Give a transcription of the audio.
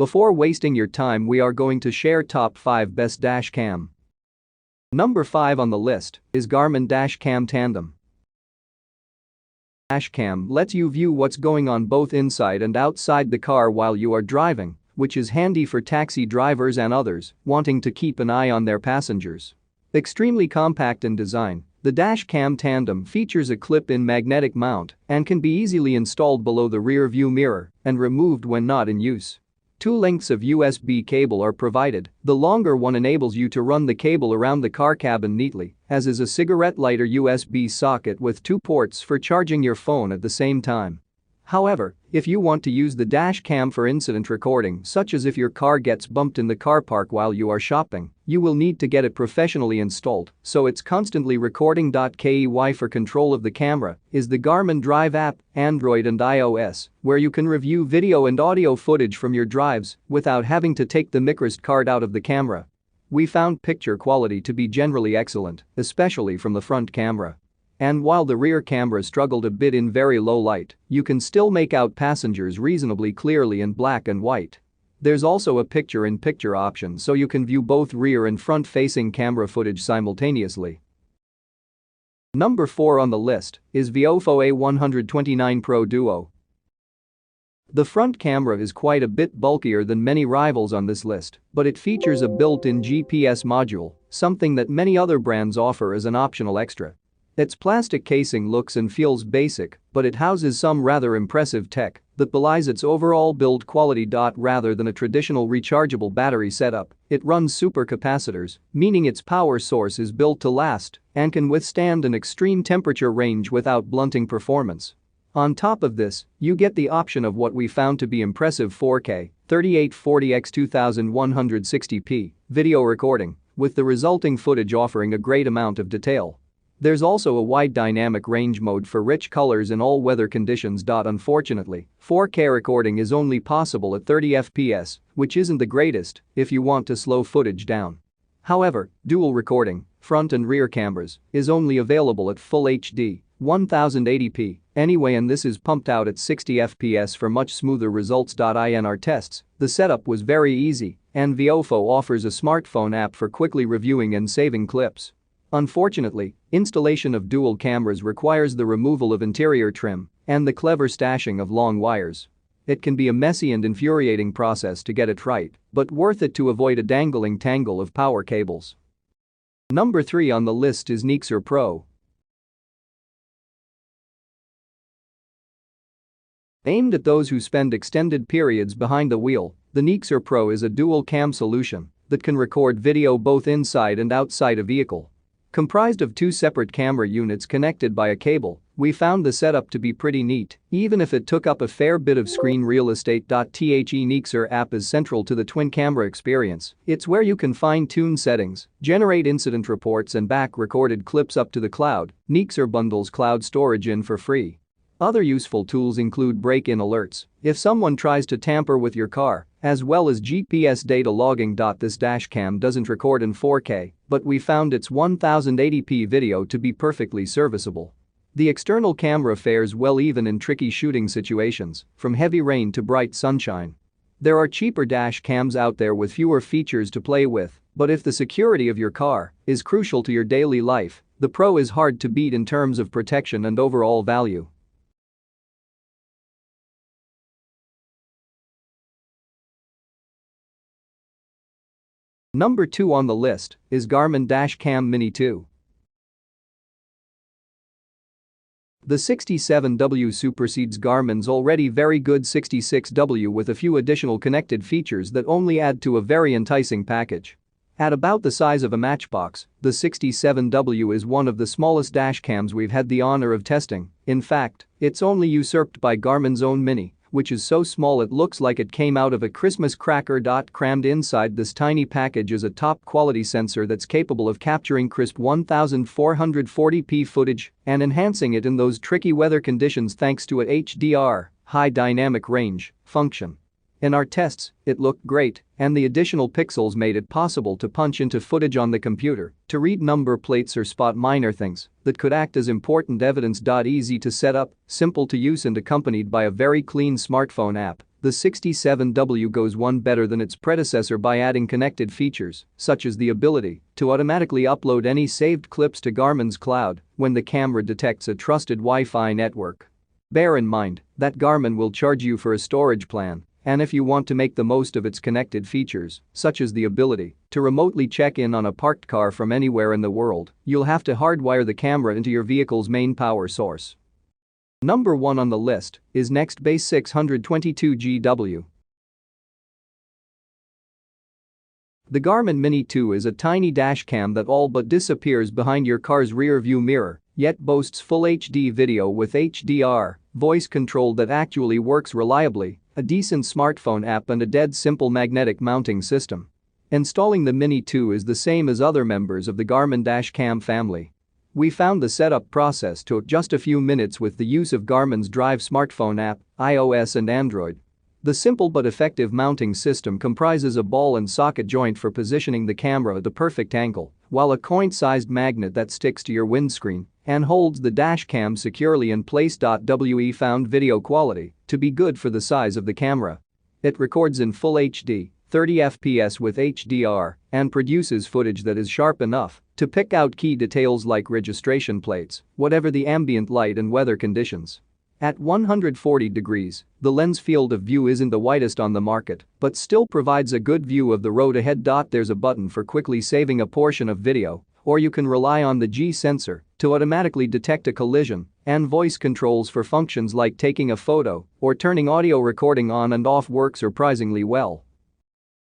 Before wasting your time, we are going to share top 5 best dash cam. Number 5 on the list is Garmin Dashcam Tandem. Dashcam lets you view what's going on both inside and outside the car while you are driving, which is handy for taxi drivers and others wanting to keep an eye on their passengers. Extremely compact in design, the Dashcam Tandem features a clip-in magnetic mount and can be easily installed below the rear view mirror and removed when not in use. 2 lengths of USB cable are provided. The longer one enables you to run the cable around the car cabin neatly, as is a cigarette lighter USB socket with 2 ports for charging your phone at the same time. However, if you want to use the dash cam for incident recording, such as if your car gets bumped in the car park while you are shopping, you will need to get it professionally installed, so it's constantly recording. KEY for control of the camera is the Garmin Drive app, Android and iOS, where you can review video and audio footage from your drives without having to take the microSD card out of the camera. We found picture quality to be generally excellent, especially from the front camera. And while the rear camera struggled a bit in very low light, you can still make out passengers reasonably clearly in black and white. There's also a picture-in-picture option so you can view both rear and front-facing camera footage simultaneously. Number 4 on the list is Viofo A129 Pro Duo. The front camera is quite a bit bulkier than many rivals on this list, but it features a built-in GPS module, something that many other brands offer as an optional extra. Its plastic casing looks and feels basic, but it houses some rather impressive tech that belies its overall build quality. Rather than a traditional rechargeable battery setup, it runs supercapacitors, meaning its power source is built to last and can withstand an extreme temperature range without blunting performance. On top of this, you get the option of what we found to be impressive 4K 3840x 2160p video recording, with the resulting footage offering a great amount of detail. There's also a wide dynamic range mode for rich colors in all weather conditions. Unfortunately, 4K recording is only possible at 30 fps, which isn't the greatest if you want to slow footage down. However, dual recording, front and rear cameras, is only available at Full HD 1080p anyway, and this is pumped out at 60 fps for much smoother results. In our tests, the setup was very easy, and Viofo offers a smartphone app for quickly reviewing and saving clips. Unfortunately, installation of dual cameras requires the removal of interior trim and the clever stashing of long wires. It can be a messy and infuriating process to get it right, but worth it to avoid a dangling tangle of power cables. Number 3 on the list is Nexar Pro. Aimed at those who spend extended periods behind the wheel, the Nexar Pro is a dual cam solution that can record video both inside and outside a vehicle. Comprised of 2 separate camera units connected by a cable, we found the setup to be pretty neat, even if it took up a fair bit of screen real estate. The Nexar app is central to the twin camera experience. It's where you can fine-tune settings, generate incident reports and back recorded clips up to the cloud. Nexar bundles cloud storage in for free. Other useful tools include break-in alerts if someone tries to tamper with your car, as well as GPS data logging. This dashcam doesn't record in 4K, but we found its 1080p video to be perfectly serviceable. The external camera fares well even in tricky shooting situations, from heavy rain to bright sunshine. There are cheaper dash cams out there with fewer features to play with, but if the security of your car is crucial to your daily life, the Pro is hard to beat in terms of protection and overall value. Number 2 on the list is Garmin Dashcam Mini 2. The 67W supersedes Garmin's already very good 66W with a few additional connected features that only add to a very enticing package. At about the size of a matchbox, the 67W is one of the smallest dashcams we've had the honor of testing. In fact, it's only usurped by Garmin's own Mini, which is so small it looks like it came out of a Christmas cracker. Crammed inside this tiny package is a top-quality sensor that's capable of capturing crisp 1440p footage and enhancing it in those tricky weather conditions thanks to a HDR, high dynamic range, function. In our tests, it looked great, and the additional pixels made it possible to punch into footage on the computer, to read number plates or spot minor things that could act as important evidence. Easy to set up, simple to use and accompanied by a very clean smartphone app, The 67W goes one better than its predecessor by adding connected features, such as the ability to automatically upload any saved clips to Garmin's cloud when the camera detects a trusted Wi-Fi network. Bear in mind that Garmin will charge you for a storage plan, and if you want to make the most of its connected features, such as the ability to remotely check in on a parked car from anywhere in the world, you'll have to hardwire the camera into your vehicle's main power source. Number 1 on the list is Nextbase 622GW. The Garmin Mini 2 is a tiny dashcam that all but disappears behind your car's rear-view mirror, yet boasts full HD video with HDR, voice control that actually works reliably, a decent smartphone app and a dead simple magnetic mounting system. Installing the Mini 2 is the same as other members of the Garmin dashcam family. We found the setup process took just a few minutes with the use of Garmin's Drive smartphone app, iOS and Android. The simple but effective mounting system comprises a ball and socket joint for positioning the camera at the perfect angle, while a coin-sized magnet that sticks to your windscreen and holds the dash cam securely in place. We found video quality to be good for the size of the camera. It records in full HD, 30 FPS with HDR, and produces footage that is sharp enough to pick out key details like registration plates, whatever the ambient light and weather conditions. At 140 degrees, the lens field of view isn't the widest on the market, but still provides a good view of the road ahead. There's a button for quickly saving a portion of video, or you can rely on the G sensor to automatically detect a collision, and voice controls for functions like taking a photo or turning audio recording on and off work surprisingly well.